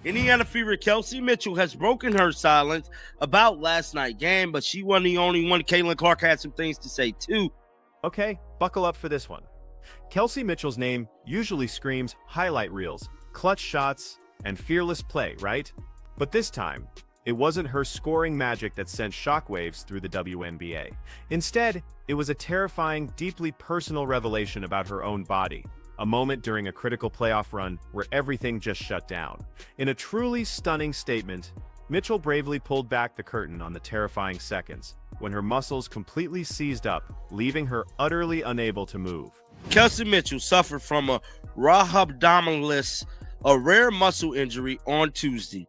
Indiana Fever Kelsey Mitchell has broken her silence about last night's game, but she wasn't the only one. Caitlin Clark had some things to say too. Okay, buckle up for this one. Kelsey Mitchell's name usually screams highlight reels, clutch shots, and fearless play, right? But this time, it wasn't her scoring magic that sent shockwaves through the WNBA. Instead, it was a terrifying, deeply personal revelation about her own body. A moment during a critical playoff run where everything just shut down. In a truly stunning statement, Mitchell bravely pulled back the curtain on the terrifying seconds when her muscles completely seized up, leaving her utterly unable to move. Kelsey Mitchell suffered from a Rhabdomyolysis, a rare muscle injury, on Tuesday.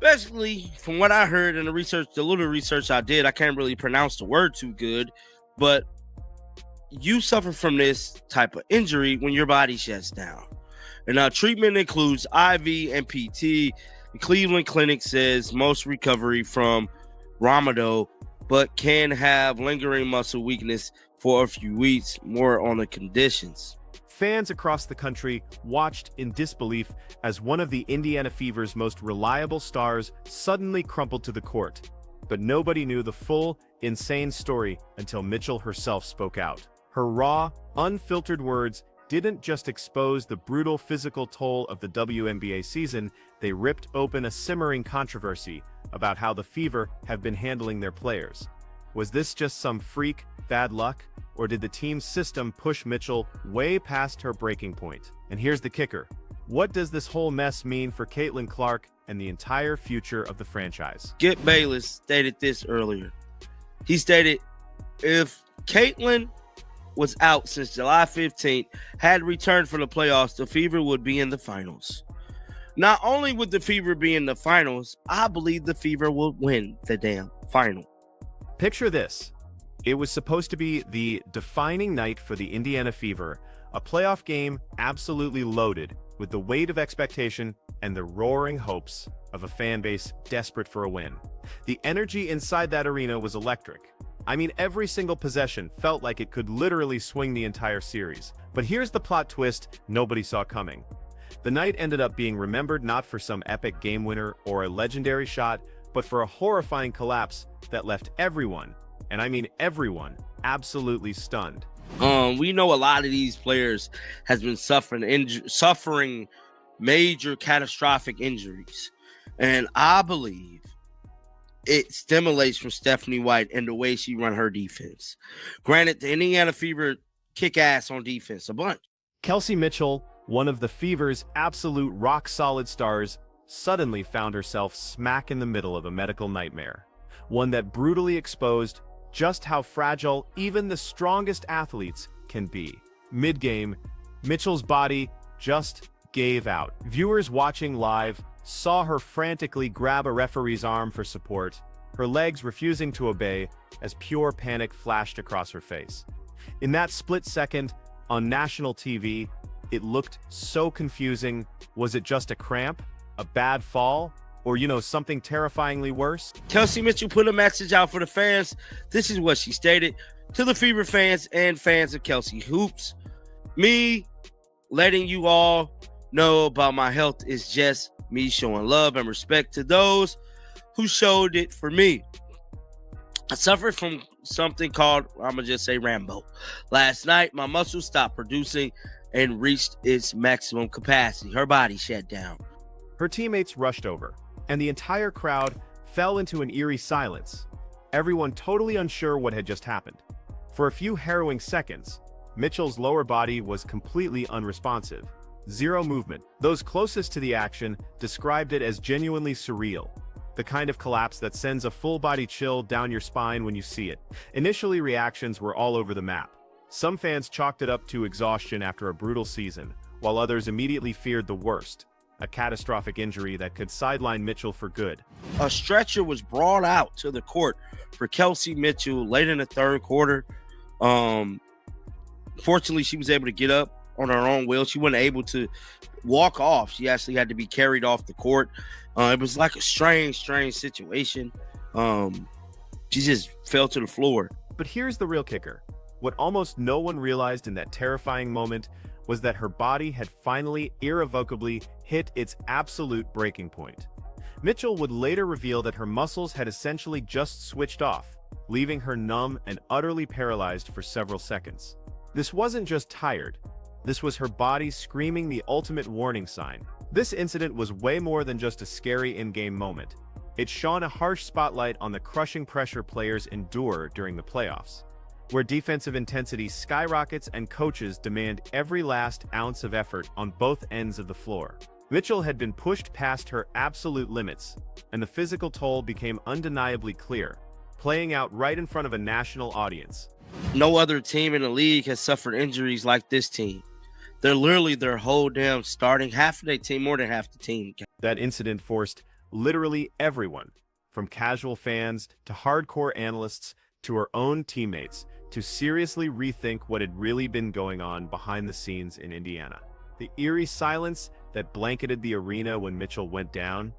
Basically, from what I heard in the little research I did, I can't really pronounce the word too good, but you suffer from this type of injury when your body shuts down. And treatment includes IV and PT. The Cleveland Clinic says most recovery from Rhamdo, but can have lingering muscle weakness for a few weeks. More on the conditions. Fans across the country watched in disbelief as one of the Indiana Fever's most reliable stars suddenly crumpled to the court. But nobody knew the full, insane story until Mitchell herself spoke out. Her raw, unfiltered words didn't just expose the brutal physical toll of the WNBA season, they ripped open a simmering controversy about how the Fever have been handling their players. Was this just some freak bad luck, or did the team's system push Mitchell way past her breaking point? And here's the kicker. What does this whole mess mean for Caitlin Clark and the entire future of the franchise? Skip Bayless stated this earlier. He stated, if Caitlin was out since July 15th, had returned for the playoffs, the Fever would be in the finals. Not only would the Fever be in the finals, I believe the Fever will win the damn final. Picture this. It was supposed to be the defining night for the Indiana Fever, a playoff game absolutely loaded with the weight of expectation and the roaring hopes of a fan base desperate for a win. The energy inside that arena was electric. I mean, every single possession felt like it could literally swing the entire series. But here's the plot twist nobody saw coming. The night ended up being remembered not for some epic game winner or a legendary shot, but for a horrifying collapse that left everyone, and I mean everyone, absolutely stunned. We know a lot of these players has been suffering major catastrophic injuries, and I believe it stimulates from Stephanie White and the way she run her defense. Granted, the Indiana Fever kick ass on defense a bunch. Kelsey Mitchell, one of the Fever's absolute rock-solid stars, suddenly found herself smack in the middle of a medical nightmare. One that brutally exposed just how fragile even the strongest athletes can be. Mid-game, Mitchell's body just gave out. Viewers watching live saw her frantically grab a referee's arm for support, her legs refusing to obey as pure panic flashed across her face. In that split second, on national TV, it looked so confusing. Was it just a cramp, a bad fall, or, something terrifyingly worse? Kelsey Mitchell put a message out for the fans. This is what she stated to the Fever fans and fans of Kelsey Hoops. Me letting you all know about my health is just me showing love and respect to those who showed it for me. I suffered from something called, I'm going to just say Rambo. Last night, my muscles stopped producing and reached its maximum capacity. Her body shut down. Her teammates rushed over, and the entire crowd fell into an eerie silence, everyone totally unsure what had just happened. For a few harrowing seconds, Mitchell's lower body was completely unresponsive. Zero movement. Those closest to the action described it as genuinely surreal, the kind of collapse that sends a full-body chill down your spine when you see it. Initially, reactions were all over the map. Some fans chalked it up to exhaustion after a brutal season, while others immediately feared the worst, a catastrophic injury that could sideline Mitchell for good. A stretcher was brought out to the court for Kelsey Mitchell late in the third quarter. Fortunately, she was able to get up on her own will. She wasn't able to walk off. She actually had to be carried off the court. It was like a strange situation. She just fell to the floor. But here's the real kicker. What almost no one realized in that terrifying moment was that her body had finally irrevocably hit its absolute breaking point. Mitchell would later reveal that her muscles had essentially just switched off, leaving her numb and utterly paralyzed for several seconds. This wasn't just tired. This was her body screaming the ultimate warning sign. This incident was way more than just a scary in-game moment. It shone a harsh spotlight on the crushing pressure players endure during the playoffs, where defensive intensity skyrockets and coaches demand every last ounce of effort on both ends of the floor. Mitchell had been pushed past her absolute limits, and the physical toll became undeniably clear, playing out right in front of a national audience. No other team in the league has suffered injuries like this team. They're literally their whole damn starting half of their team, more than half the team. That incident forced literally everyone, from casual fans to hardcore analysts to her own teammates, to seriously rethink what had really been going on behind the scenes in Indiana. The eerie silence that blanketed the arena when Mitchell went down,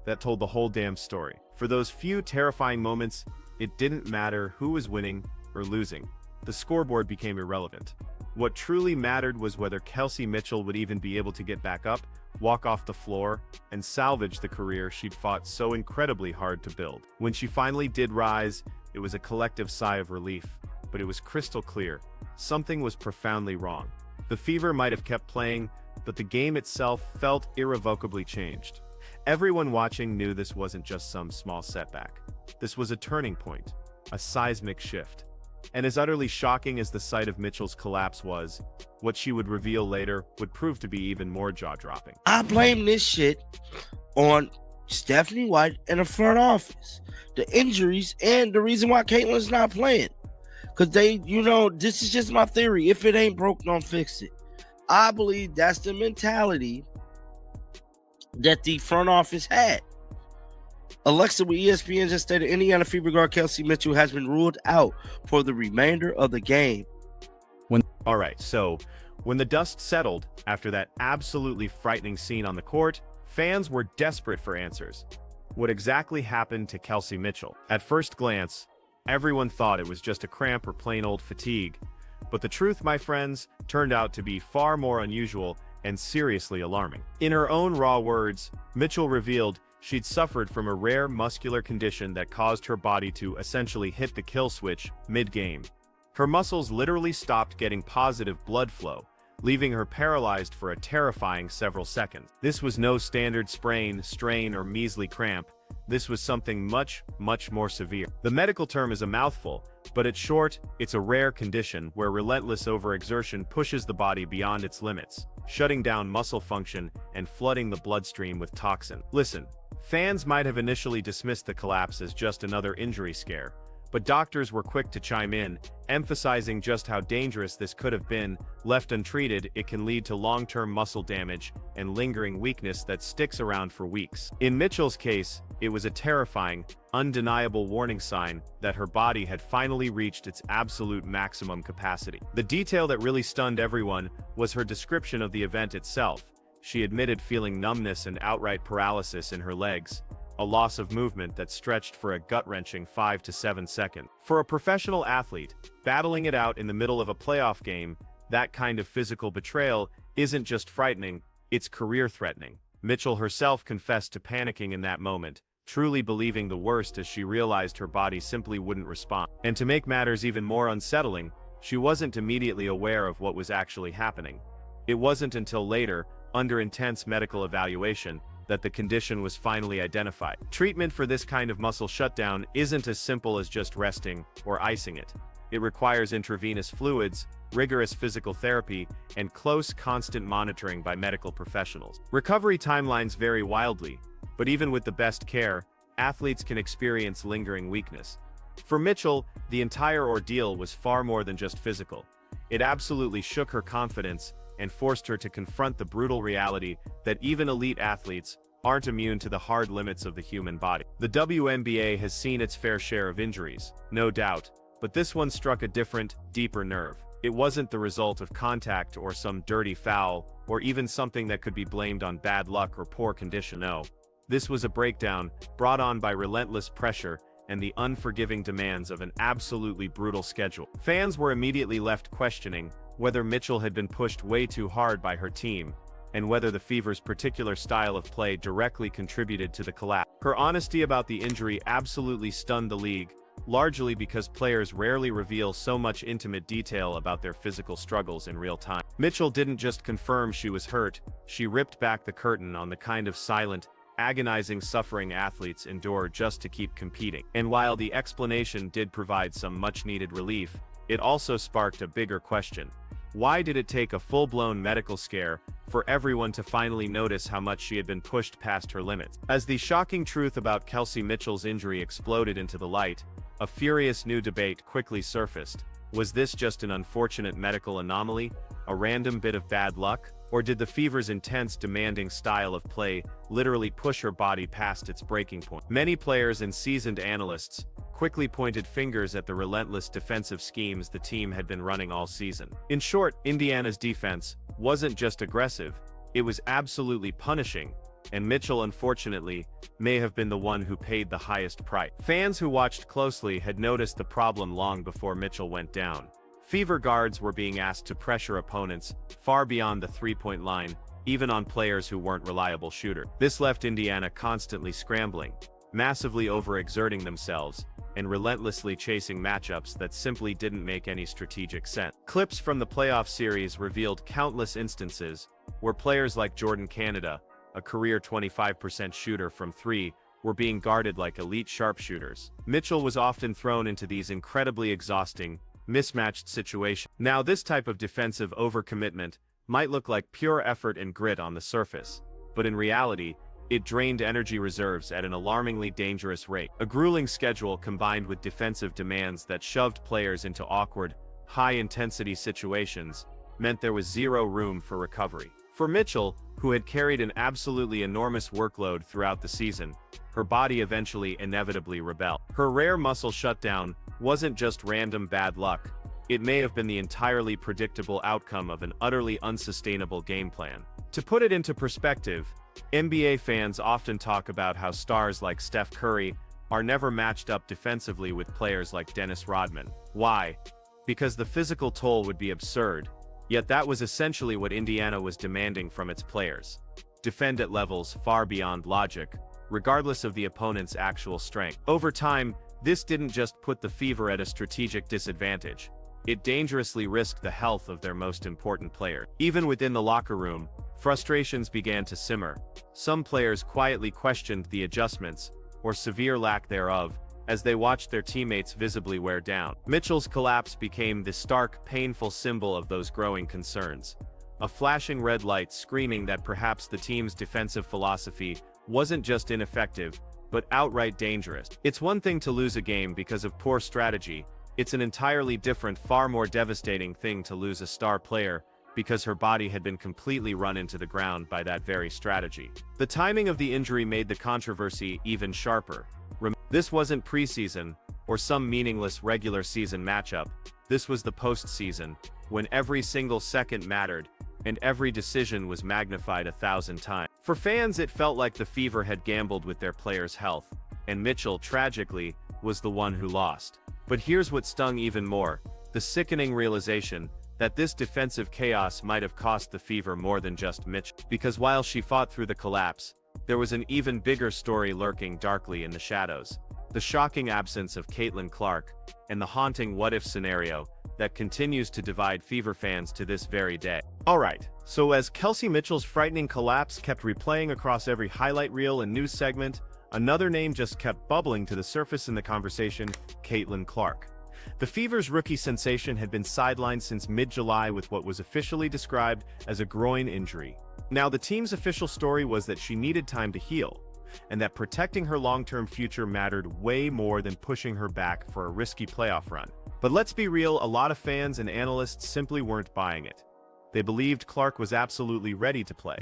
that told the whole damn story. For those few terrifying moments, it didn't matter who was winning or losing. The scoreboard became irrelevant. What truly mattered was whether Kelsey Mitchell would even be able to get back up, walk off the floor, and salvage the career she'd fought so incredibly hard to build. When she finally did rise, it was a collective sigh of relief, but it was crystal clear. Something was profoundly wrong. The fever might have kept playing, but the game itself felt irrevocably changed. Everyone watching knew this wasn't just some small setback. This was a turning point, a seismic shift. And as utterly shocking as the sight of Mitchell's collapse was, what she would reveal later would prove to be even more jaw-dropping. I blame this shit on Stephanie White and the front office. The injuries and the reason why Caitlin's not playing. Because this is just my theory. If it ain't broke, don't fix it. I believe that's the mentality that the front office had. Alexa with ESPN just stated Indiana Fever guard Kelsey Mitchell has been ruled out for the remainder of the game. All right, so when the dust settled after that absolutely frightening scene on the court, fans were desperate for answers. What exactly happened to Kelsey Mitchell? At first glance, everyone thought it was just a cramp or plain old fatigue. But the truth, my friends, turned out to be far more unusual and seriously alarming. In her own raw words, Mitchell revealed she'd suffered from a rare muscular condition that caused her body to essentially hit the kill switch mid-game. Her muscles literally stopped getting positive blood flow, leaving her paralyzed for a terrifying several seconds. This was no standard sprain, strain, or measly cramp. This was something much, much more severe. The medical term is a mouthful, but in short, it's a rare condition where relentless overexertion pushes the body beyond its limits, shutting down muscle function and flooding the bloodstream with toxin. Listen, fans might have initially dismissed the collapse as just another injury scare, but doctors were quick to chime in, emphasizing just how dangerous this could have been. Left untreated, it can lead to long-term muscle damage and lingering weakness that sticks around for weeks. In Mitchell's case, it was a terrifying, undeniable warning sign that her body had finally reached its absolute maximum capacity. The detail that really stunned everyone was her description of the event itself. She admitted feeling numbness and outright paralysis in her legs, a loss of movement that stretched for a gut-wrenching 5 to 7 seconds. For a professional athlete, battling it out in the middle of a playoff game, that kind of physical betrayal isn't just frightening, it's career-threatening. Mitchell herself confessed to panicking in that moment, truly believing the worst as she realized her body simply wouldn't respond. And to make matters even more unsettling, she wasn't immediately aware of what was actually happening. It wasn't until later, under intense medical evaluation, that the condition was finally identified. Treatment for this kind of muscle shutdown isn't as simple as just resting or icing it. It requires intravenous fluids, rigorous physical therapy, and close, constant monitoring by medical professionals. Recovery timelines vary wildly, but even with the best care, athletes can experience lingering weakness. For Mitchell, the entire ordeal was far more than just physical. It absolutely shook her confidence and forced her to confront the brutal reality that even elite athletes aren't immune to the hard limits of the human body. The WNBA has seen its fair share of injuries, no doubt, but this one struck a different, deeper nerve. It wasn't the result of contact or some dirty foul, or even something that could be blamed on bad luck or poor condition. No, this was a breakdown brought on by relentless pressure and the unforgiving demands of an absolutely brutal schedule. Fans were immediately left questioning whether Mitchell had been pushed way too hard by her team, and whether the Fever's particular style of play directly contributed to the collapse. Her honesty about the injury absolutely stunned the league, largely because players rarely reveal so much intimate detail about their physical struggles in real time. Mitchell didn't just confirm she was hurt, she ripped back the curtain on the kind of silent, agonizing suffering athletes endure just to keep competing. And while the explanation did provide some much-needed relief, it also sparked a bigger question. Why did it take a full-blown medical scare for everyone to finally notice how much she had been pushed past her limits? As the shocking truth about Kelsey Mitchell's injury exploded into the light, a furious new debate quickly surfaced. Was this just an unfortunate medical anomaly, a random bit of bad luck, or did the Fever's intense, demanding style of play literally push her body past its breaking point? Many players and seasoned analysts quickly pointed fingers at the relentless defensive schemes the team had been running all season. In short, Indiana's defense wasn't just aggressive, it was absolutely punishing, and Mitchell, unfortunately, may have been the one who paid the highest price. Fans who watched closely had noticed the problem long before Mitchell went down. Fever guards were being asked to pressure opponents far beyond the three-point line, even on players who weren't reliable shooters. This left Indiana constantly scrambling, massively overexerting themselves, and relentlessly chasing matchups that simply didn't make any strategic sense. Clips from the playoff series revealed countless instances where players like Jordan Canada, a career 25% shooter from three, were being guarded like elite sharpshooters. Mitchell was often thrown into these incredibly exhausting, mismatched situations. Now, this type of defensive overcommitment might look like pure effort and grit on the surface, but in reality, it drained energy reserves at an alarmingly dangerous rate. A grueling schedule combined with defensive demands that shoved players into awkward, high-intensity situations meant there was zero room for recovery. For Mitchell, who had carried an absolutely enormous workload throughout the season, her body eventually inevitably rebelled. Her rare muscle shutdown wasn't just random bad luck, it may have been the entirely predictable outcome of an utterly unsustainable game plan. To put it into perspective, NBA fans often talk about how stars like Steph Curry are never matched up defensively with players like Dennis Rodman. Why? Because the physical toll would be absurd, yet that was essentially what Indiana was demanding from its players. Defend at levels far beyond logic, regardless of the opponent's actual strength. Over time, this didn't just put the Fever at a strategic disadvantage. It dangerously risked the health of their most important player. Even within the locker room, frustrations began to simmer. Some players quietly questioned the adjustments, or severe lack thereof, as they watched their teammates visibly wear down. Mitchell's collapse became the stark, painful symbol of those growing concerns. A flashing red light screaming that perhaps the team's defensive philosophy wasn't just ineffective, but outright dangerous. It's one thing to lose a game because of poor strategy. It's an entirely different, far more devastating thing to lose a star player because her body had been completely run into the ground by that very strategy. The timing of the injury made the controversy even sharper. This wasn't preseason, or some meaningless regular season matchup. This was the postseason, when every single second mattered, and every decision was magnified 1,000 times. For fans, it felt like the Fever had gambled with their players' health, and Mitchell, tragically, was the one who lost. But here's what stung even more: the sickening realization that this defensive chaos might have cost the Fever more than just Mitchell. Because while she fought through the collapse, there was an even bigger story lurking darkly in the shadows. The shocking absence of Caitlin Clark, and the haunting what-if scenario that continues to divide Fever fans to this very day. Alright, so as Kelsey Mitchell's frightening collapse kept replaying across every highlight reel and news segment, another name just kept bubbling to the surface in the conversation: Caitlin Clark. The Fever's rookie sensation had been sidelined since mid-July with what was officially described as a groin injury. Now, the team's official story was that she needed time to heal, and that protecting her long-term future mattered way more than pushing her back for a risky playoff run. But let's be real, a lot of fans and analysts simply weren't buying it. They believed Clark was absolutely ready to play,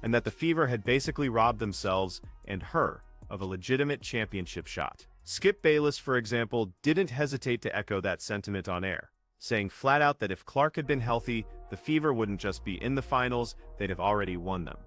and that the Fever had basically robbed themselves, and her, of a legitimate championship shot. Skip Bayless, for example, didn't hesitate to echo that sentiment on air, saying flat out that if Clark had been healthy, the Fever wouldn't just be in the finals, they'd have already won them.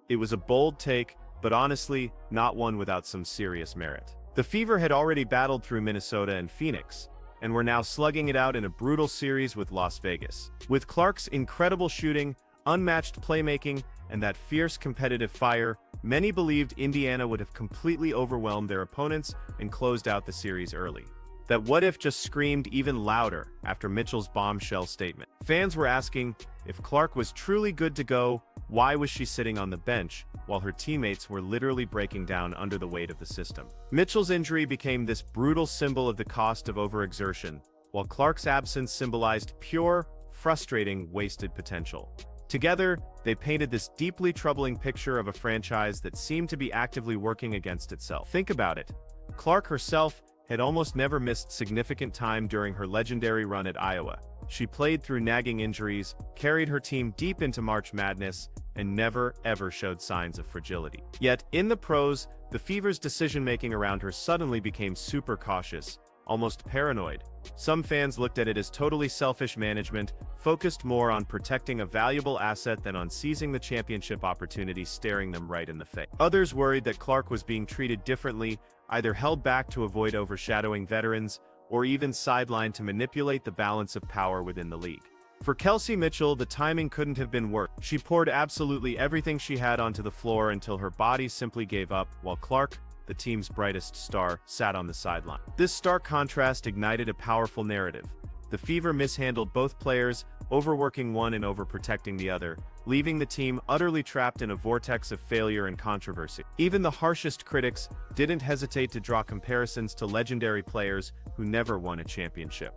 It was a bold take, but honestly, not one without some serious merit. The Fever had already battled through Minnesota and Phoenix, and were now slugging it out in a brutal series with Las Vegas. With Clark's incredible shooting, unmatched playmaking, and that fierce competitive fire, many believed Indiana would have completely overwhelmed their opponents and closed out the series early. That what if just screamed even louder after Mitchell's bombshell statement. Fans were asking, if Clark was truly good to go, why was she sitting on the bench while her teammates were literally breaking down under the weight of the system? Mitchell's injury became this brutal symbol of the cost of overexertion, while Clark's absence symbolized pure, frustrating, wasted potential. Together, they painted this deeply troubling picture of a franchise that seemed to be actively working against itself. Think about it. Clark herself had almost never missed significant time during her legendary run at Iowa. She played through nagging injuries, carried her team deep into March Madness, and never ever showed signs of fragility. Yet, in the pros, the Fever's decision-making around her suddenly became super cautious, almost paranoid. Some fans looked at it as totally selfish management, focused more on protecting a valuable asset than on seizing the championship opportunity staring them right in the face. Others worried that Clark was being treated differently, either held back to avoid overshadowing veterans, or even sidelined to manipulate the balance of power within the league. For Kelsey Mitchell, the timing couldn't have been worse. She poured absolutely everything she had onto the floor until her body simply gave up, while Clark, the team's brightest star, sat on the sideline. This stark contrast ignited a powerful narrative. The Fever mishandled both players, overworking one and overprotecting the other, leaving the team utterly trapped in a vortex of failure and controversy. Even the harshest critics didn't hesitate to draw comparisons to legendary players who never won a championship.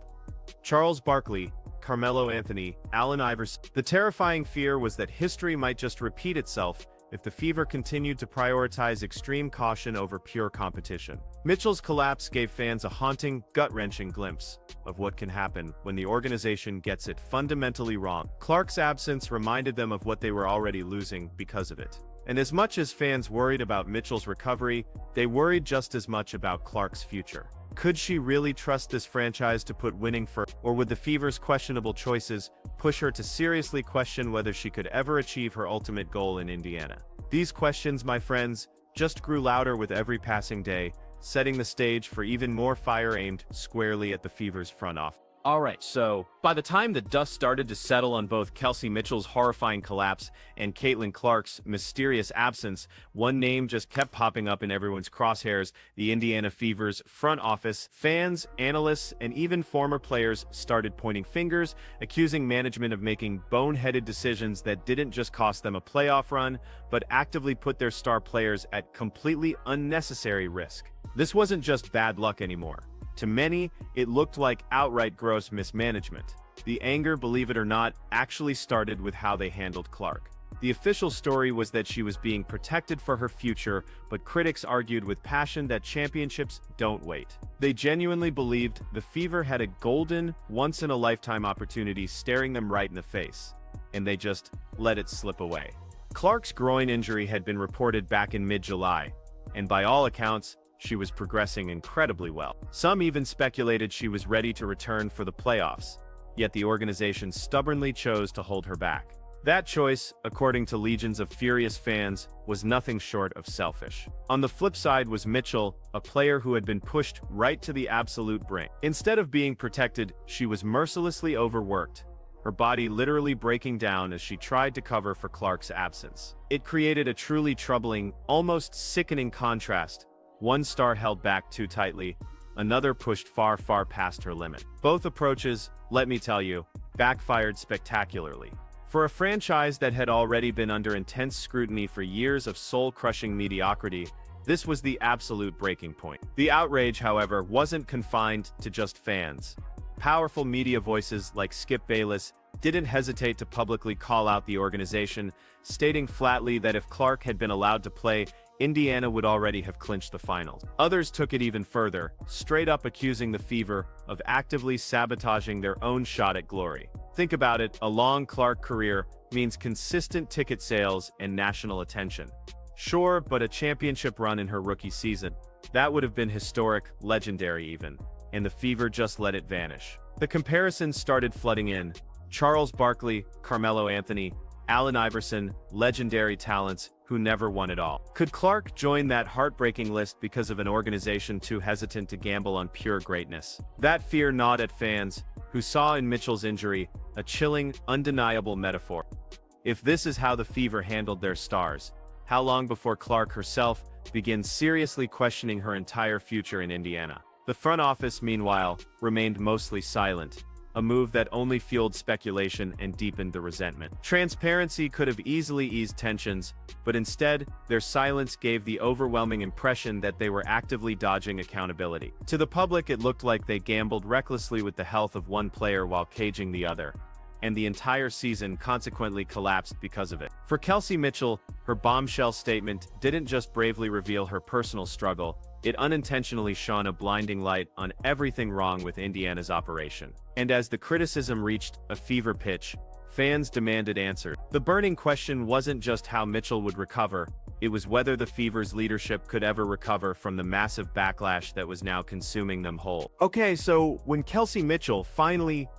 Charles Barkley, Carmelo Anthony, Allen Iverson. The terrifying fear was that history might just repeat itself if the Fever continued to prioritize extreme caution over pure competition. Mitchell's collapse gave fans a haunting, gut-wrenching glimpse of what can happen when the organization gets it fundamentally wrong. Clark's absence reminded them of what they were already losing because of it. And as much as fans worried about Mitchell's recovery, they worried just as much about Clark's future. Could she really trust this franchise to put winning first, or would the Fever's questionable choices push her to seriously question whether she could ever achieve her ultimate goal in Indiana? These questions, my friends, just grew louder with every passing day, setting the stage for even more fire aimed squarely at the Fever's front office. Alright, so by the time the dust started to settle on both Kelsey Mitchell's horrifying collapse and Caitlin Clark's mysterious absence, one name just kept popping up in everyone's crosshairs: the Indiana Fever's front office. Fans, analysts, and even former players started pointing fingers, accusing management of making boneheaded decisions that didn't just cost them a playoff run, but actively put their star players at completely unnecessary risk. This wasn't just bad luck anymore. To many, it looked like outright gross mismanagement. The anger, believe it or not, actually started with how they handled Clark. The official story was that she was being protected for her future, but critics argued with passion that championships don't wait. They genuinely believed the Fever had a golden, once-in-a-lifetime opportunity staring them right in the face, and they just let it slip away. Clark's groin injury had been reported back in mid-July, and by all accounts, she was progressing incredibly well. Some even speculated she was ready to return for the playoffs, yet the organization stubbornly chose to hold her back. That choice, according to legions of furious fans, was nothing short of selfish. On the flip side was Mitchell, a player who had been pushed right to the absolute brink. Instead of being protected, she was mercilessly overworked, her body literally breaking down as she tried to cover for Clark's absence. It created a truly troubling, almost sickening contrast. One star held back too tightly, another pushed far, far past her limit. Both approaches, let me tell you, backfired spectacularly. For a franchise that had already been under intense scrutiny for years of soul-crushing mediocrity, this was the absolute breaking point. The outrage, however, wasn't confined to just fans. Powerful media voices like Skip Bayless didn't hesitate to publicly call out the organization, stating flatly that if Clark had been allowed to play, Indiana would already have clinched the finals. Others took it even further, straight up accusing the Fever of actively sabotaging their own shot at glory. Think about it, a long Clark career means consistent ticket sales and national attention. Sure, but a championship run in her rookie season, that would have been historic, legendary even, and the Fever just let it vanish. The comparisons started flooding in. Charles Barkley, Carmelo Anthony, Allen Iverson, legendary talents who never won it all. Could Clark join that heartbreaking list because of an organization too hesitant to gamble on pure greatness? That fear gnawed at fans, who saw in Mitchell's injury a chilling, undeniable metaphor. If this is how the Fever handled their stars, how long before Clark herself begins seriously questioning her entire future in Indiana? The front office, meanwhile, remained mostly silent, a move that only fueled speculation and deepened the resentment. Transparency could have easily eased tensions, but instead, their silence gave the overwhelming impression that they were actively dodging accountability. To the public, it looked like they gambled recklessly with the health of one player while caging the other, and the entire season consequently collapsed because of it. For Kelsey Mitchell, her bombshell statement didn't just bravely reveal her personal struggle, it unintentionally shone a blinding light on everything wrong with Indiana's operation. And as the criticism reached a fever pitch, fans demanded answers. The burning question wasn't just how Mitchell would recover, it was whether the Fever's leadership could ever recover from the massive backlash that was now consuming them whole. Okay, so when Kelsey Mitchell finally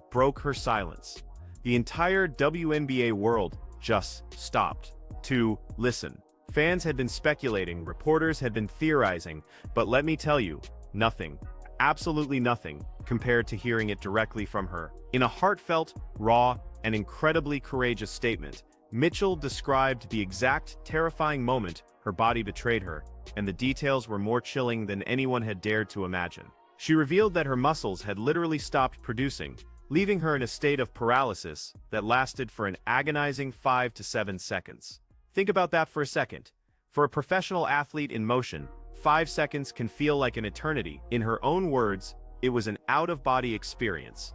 broke her silence, the entire WNBA world just stopped to listen. Fans had been speculating, reporters had been theorizing, but let me tell you, nothing, absolutely nothing, compared to hearing it directly from her. In a heartfelt, raw, and incredibly courageous statement, Mitchell described the exact terrifying moment her body betrayed her, and the details were more chilling than anyone had dared to imagine. She revealed that her muscles had literally stopped producing, leaving her in a state of paralysis that lasted for an agonizing 5 to 7 seconds. Think about that for a second. For a professional athlete in motion, 5 seconds can feel like an eternity. In her own words, it was an out-of-body experience,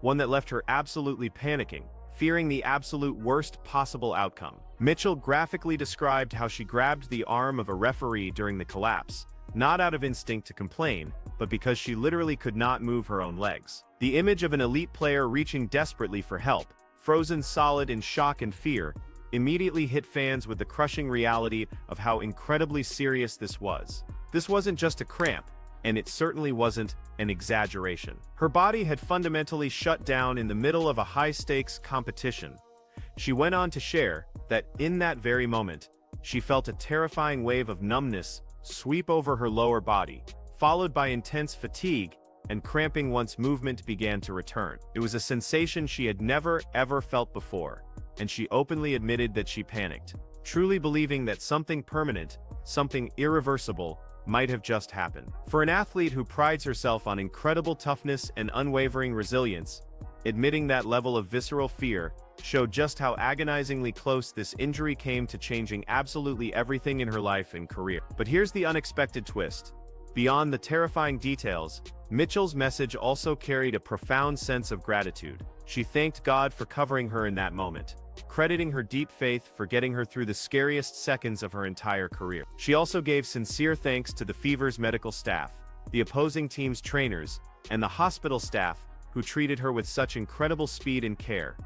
one that left her absolutely panicking, fearing the absolute worst possible outcome. Mitchell graphically described how she grabbed the arm of a referee during the collapse, not out of instinct to complain, but because she literally could not move her own legs. The image of an elite player reaching desperately for help, frozen solid in shock and fear, immediately hit fans with the crushing reality of how incredibly serious this was. This wasn't just a cramp, and it certainly wasn't an exaggeration. Her body had fundamentally shut down in the middle of a high-stakes competition. She went on to share that in that very moment, she felt a terrifying wave of numbness sweep over her lower body, followed by intense fatigue and cramping once movement began to return. It was a sensation she had never, ever felt before, and she openly admitted that she panicked, truly believing that something permanent, something irreversible, might have just happened. For an athlete who prides herself on incredible toughness and unwavering resilience, admitting that level of visceral fear showed just how agonizingly close this injury came to changing absolutely everything in her life and career. But here's the unexpected twist. Beyond the terrifying details, Mitchell's message also carried a profound sense of gratitude. She thanked God for covering her in that moment, crediting her deep faith for getting her through the scariest seconds of her entire career. She also gave sincere thanks to the Fever's medical staff, the opposing team's trainers, and the hospital staff who treated her with such incredible speed and care.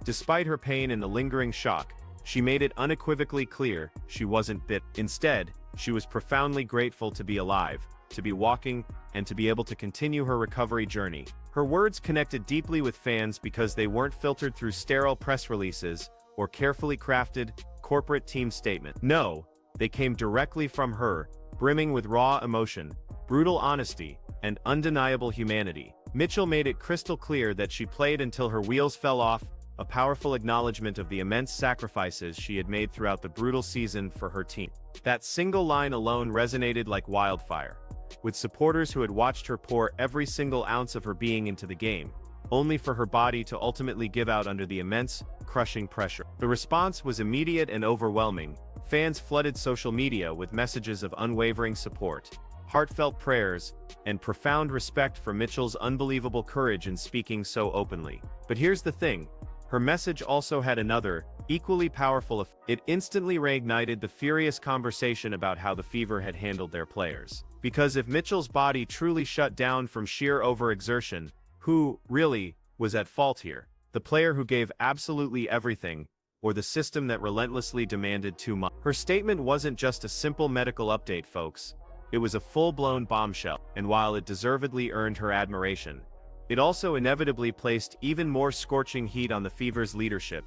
Despite her pain and the lingering shock, she made it unequivocally clear she wasn't bit. Instead, she was profoundly grateful to be alive, to be walking, and to be able to continue her recovery journey. Her words connected deeply with fans because they weren't filtered through sterile press releases or carefully crafted corporate team statements. No, they came directly from her, brimming with raw emotion, brutal honesty, and undeniable humanity. Mitchell made it crystal clear that she played until her wheels fell off, a powerful acknowledgement of the immense sacrifices she had made throughout the brutal season for her team. That single line alone resonated like wildfire, with supporters who had watched her pour every single ounce of her being into the game, only for her body to ultimately give out under the immense, crushing pressure. The response was immediate and overwhelming. Fans flooded social media with messages of unwavering support, heartfelt prayers, and profound respect for Mitchell's unbelievable courage in speaking so openly. But here's the thing. Her message also had another, equally powerful effect. It instantly reignited the furious conversation about how the Fever had handled their players. Because if Mitchell's body truly shut down from sheer overexertion, who, really, was at fault here? The player who gave absolutely everything, or the system that relentlessly demanded too much? Her statement wasn't just a simple medical update, folks. It was a full-blown bombshell, and while it deservedly earned her admiration, it also inevitably placed even more scorching heat on the Fever's leadership.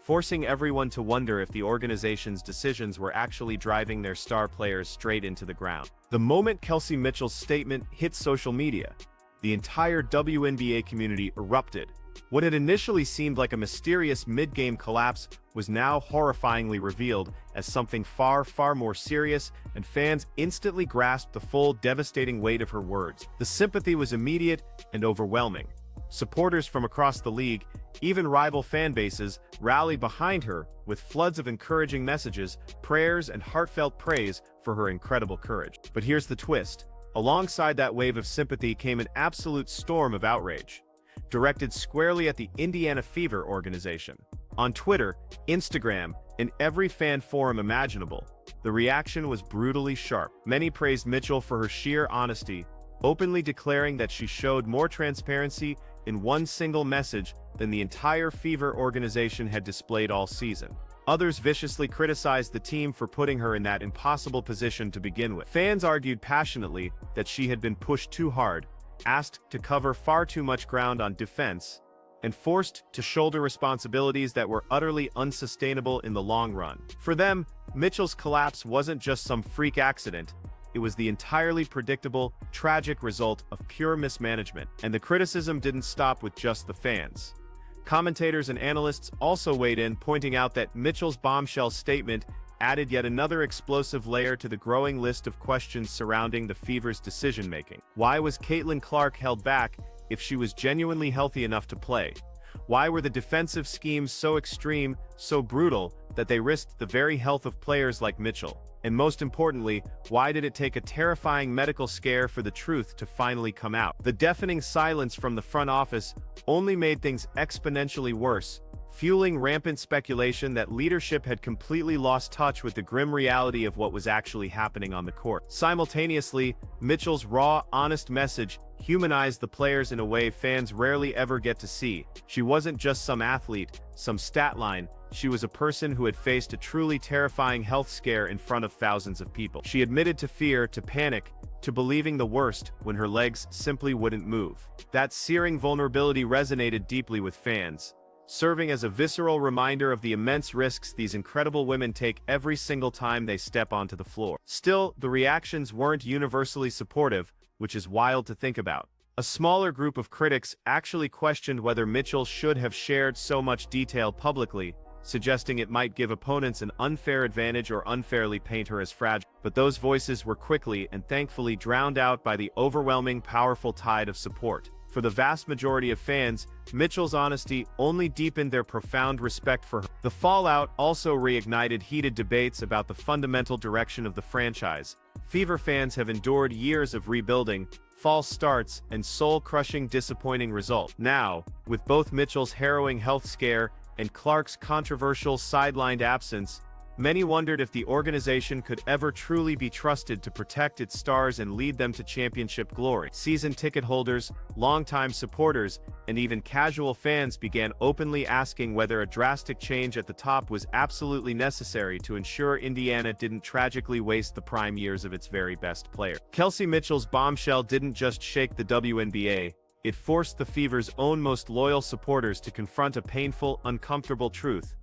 forcing everyone to wonder if the organization's decisions were actually driving their star players straight into the ground. The moment Kelsey Mitchell's statement hit social media, the entire WNBA community erupted. What had initially seemed like a mysterious mid-game collapse was now horrifyingly revealed as something far, far more serious, and fans instantly grasped the full, devastating weight of her words. The sympathy was immediate and overwhelming. Supporters from across the league, even rival fan bases, rallied behind her with floods of encouraging messages, prayers, and heartfelt praise for her incredible courage. But here's the twist. Alongside that wave of sympathy came an absolute storm of outrage, directed squarely at the Indiana Fever organization. On Twitter, Instagram, and every fan forum imaginable, the reaction was brutally sharp. Many praised Mitchell for her sheer honesty, openly declaring that she showed more transparency in one single message than the entire Fever organization had displayed all season. Others viciously criticized the team for putting her in that impossible position to begin with. Fans argued passionately that she had been pushed too hard, asked to cover far too much ground on defense, and forced to shoulder responsibilities that were utterly unsustainable in the long run. For them, Mitchell's collapse wasn't just some freak accident. It was the entirely predictable, tragic result of pure mismanagement. And the criticism didn't stop with just the fans. Commentators and analysts also weighed in, pointing out that Mitchell's bombshell statement added yet another explosive layer to the growing list of questions surrounding the Fever's decision-making. Why was Caitlin Clark held back if she was genuinely healthy enough to play? Why were the defensive schemes so extreme, so brutal, that they risked the very health of players like Mitchell? And most importantly, why did it take a terrifying medical scare for the truth to finally come out? The deafening silence from the front office only made things exponentially worse, fueling rampant speculation that leadership had completely lost touch with the grim reality of what was actually happening on the court. Simultaneously, Mitchell's raw, honest message humanized the players in a way fans rarely ever get to see. She wasn't just some athlete, some stat line. She was a person who had faced a truly terrifying health scare in front of thousands of people. She admitted to fear, to panic, to believing the worst when her legs simply wouldn't move. That searing vulnerability resonated deeply with fans, serving as a visceral reminder of the immense risks these incredible women take every single time they step onto the floor. Still, the reactions weren't universally supportive, which is wild to think about. A smaller group of critics actually questioned whether Mitchell should have shared so much detail publicly, suggesting it might give opponents an unfair advantage or unfairly paint her as fragile. But those voices were quickly and thankfully drowned out by the overwhelming, powerful tide of support. For the vast majority of fans, Mitchell's honesty only deepened their profound respect for her. The fallout also reignited heated debates about the fundamental direction of the franchise. Fever fans have endured years of rebuilding, false starts, and soul-crushing disappointing results. Now, with both Mitchell's harrowing health scare and Clark's controversial sidelined absence, many wondered if the organization could ever truly be trusted to protect its stars and lead them to championship glory. Season ticket holders, longtime supporters, and even casual fans began openly asking whether a drastic change at the top was absolutely necessary to ensure Indiana didn't tragically waste the prime years of its very best player. Kelsey Mitchell's bombshell didn't just shake the WNBA, it forced the Fever's own most loyal supporters to confront a painful, uncomfortable truth.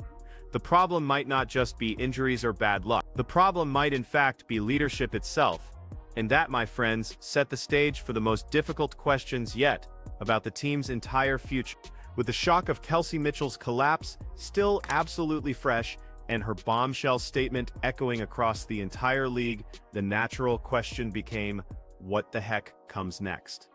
The problem might not just be injuries or bad luck. The problem might in fact be leadership itself. And that, my friends, set the stage for the most difficult questions yet about the team's entire future. With the shock of Kelsey Mitchell's collapse still absolutely fresh and her bombshell statement echoing across the entire league, the natural question became, what the heck comes next?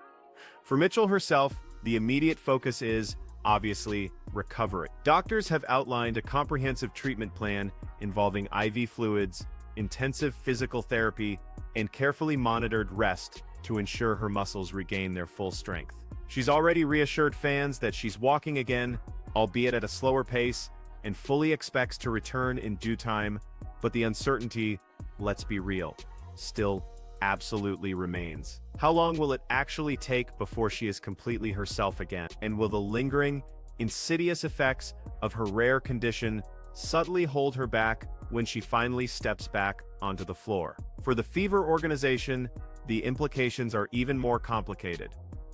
For Mitchell herself, the immediate focus is, obviously, recovery. Doctors have outlined a comprehensive treatment plan involving IV fluids, intensive physical therapy, and carefully monitored rest to ensure her muscles regain their full strength. She's already reassured fans that she's walking again, albeit at a slower pace, and fully expects to return in due time, but the uncertainty, let's be real, still absolutely remains. How long will it actually take before she is completely herself again? And will the lingering, insidious effects of her rare condition subtly hold her back when she finally steps back onto the floor? For the Fever organization, the implications are even more complicated.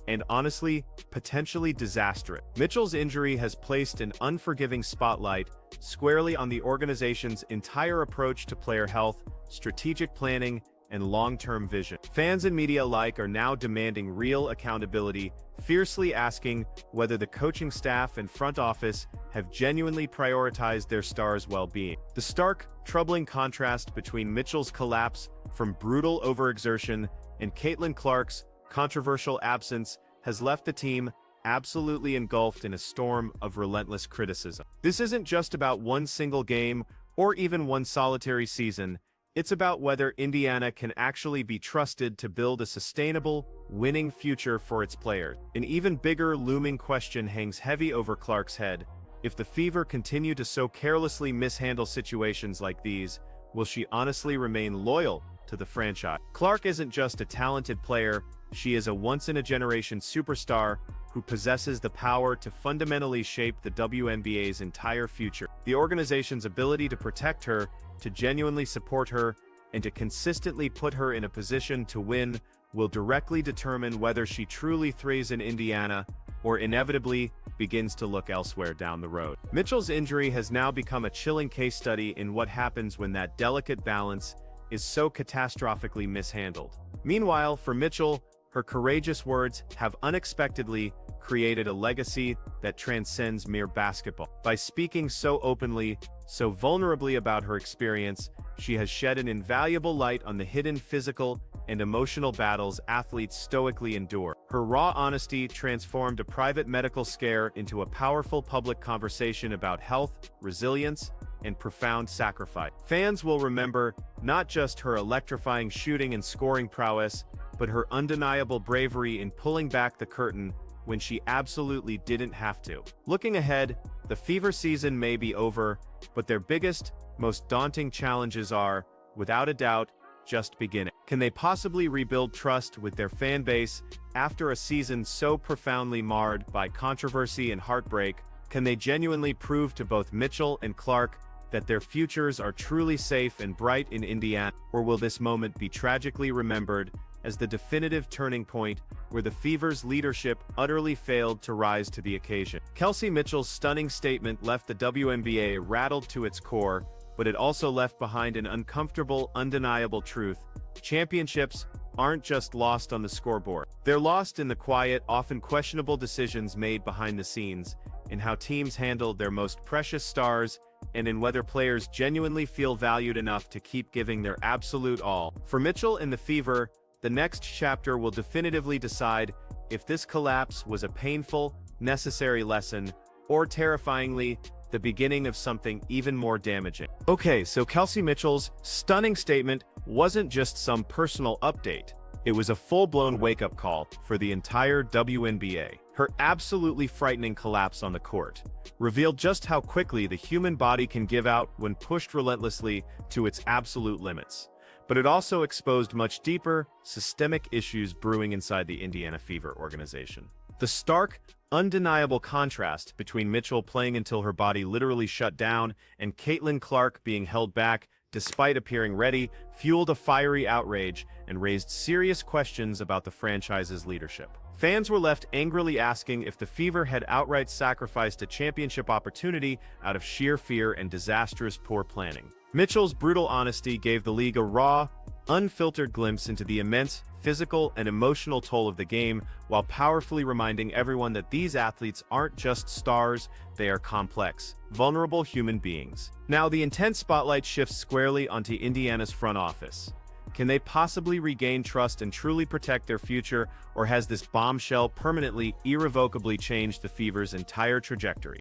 and honestly, potentially disastrous. Mitchell's injury has placed an unforgiving spotlight squarely on the organization's entire approach to player health, strategic planning, and long-term vision. Fans and media alike are now demanding real accountability, fiercely asking whether the coaching staff and front office have genuinely prioritized their stars' well-being. The stark, troubling contrast between Mitchell's collapse from brutal overexertion and Caitlin Clark's controversial absence has left the team absolutely engulfed in a storm of relentless criticism. This isn't just about one single game or even one solitary season. It's about whether Indiana can actually be trusted to build a sustainable, winning future for its players. An even bigger looming question hangs heavy over Clark's head. If the Fever continue to so carelessly mishandle situations like these, will she honestly remain loyal to the franchise? Clark isn't just a talented player, she is a once-in-a-generation superstar who possesses the power to fundamentally shape the WNBA's entire future. The organization's ability to protect her, to genuinely support her, and to consistently put her in a position to win will directly determine whether she truly thrives in Indiana or inevitably begins to look elsewhere down the road. Mitchell's injury has now become a chilling case study in what happens when that delicate balance is so catastrophically mishandled. Meanwhile, for Mitchell, her courageous words have unexpectedly created a legacy that transcends mere basketball. By speaking so openly, so vulnerably about her experience, she has shed an invaluable light on the hidden physical and emotional battles athletes stoically endure. Her raw honesty transformed a private medical scare into a powerful public conversation about health, resilience, and profound sacrifice. Fans will remember not just her electrifying shooting and scoring prowess, but her undeniable bravery in pulling back the curtain when she absolutely didn't have to. Looking ahead, the Fever season may be over, but their biggest, most daunting challenges are, without a doubt, just beginning. Can they possibly rebuild trust with their fan base after a season so profoundly marred by controversy and heartbreak? Can they genuinely prove to both Mitchell and Clark that their futures are truly safe and bright in Indiana? Or will this moment be tragically remembered as the definitive turning point where the Fever's leadership utterly failed to rise to the occasion? Kelsey Mitchell's stunning statement left the WNBA rattled to its core, but it also left behind an uncomfortable, undeniable truth. Championships aren't just lost on the scoreboard. They're lost in the quiet, often questionable decisions made behind the scenes, in how teams handle their most precious stars, and in whether players genuinely feel valued enough to keep giving their absolute all. For Mitchell and the Fever, the next chapter will definitively decide if this collapse was a painful, necessary lesson, or terrifyingly, the beginning of something even more damaging. Okay, so Kelsey Mitchell's stunning statement wasn't just some personal update. It was a full-blown wake-up call for the entire WNBA. Her absolutely frightening collapse on the court revealed just how quickly the human body can give out when pushed relentlessly to its absolute limits. But it also exposed much deeper, systemic issues brewing inside the Indiana Fever organization. The stark, undeniable contrast between Mitchell playing until her body literally shut down and Caitlin Clark being held back despite appearing ready fueled a fiery outrage and raised serious questions about the franchise's leadership. Fans were left angrily asking if the Fever had outright sacrificed a championship opportunity out of sheer fear and disastrous poor planning. Mitchell's brutal honesty gave the league a raw, unfiltered glimpse into the immense physical and emotional toll of the game, while powerfully reminding everyone that these athletes aren't just stars, they are complex, vulnerable human beings. Now, the intense spotlight shifts squarely onto Indiana's front office. Can they possibly regain trust and truly protect their future, or has this bombshell permanently, irrevocably changed the Fever's entire trajectory?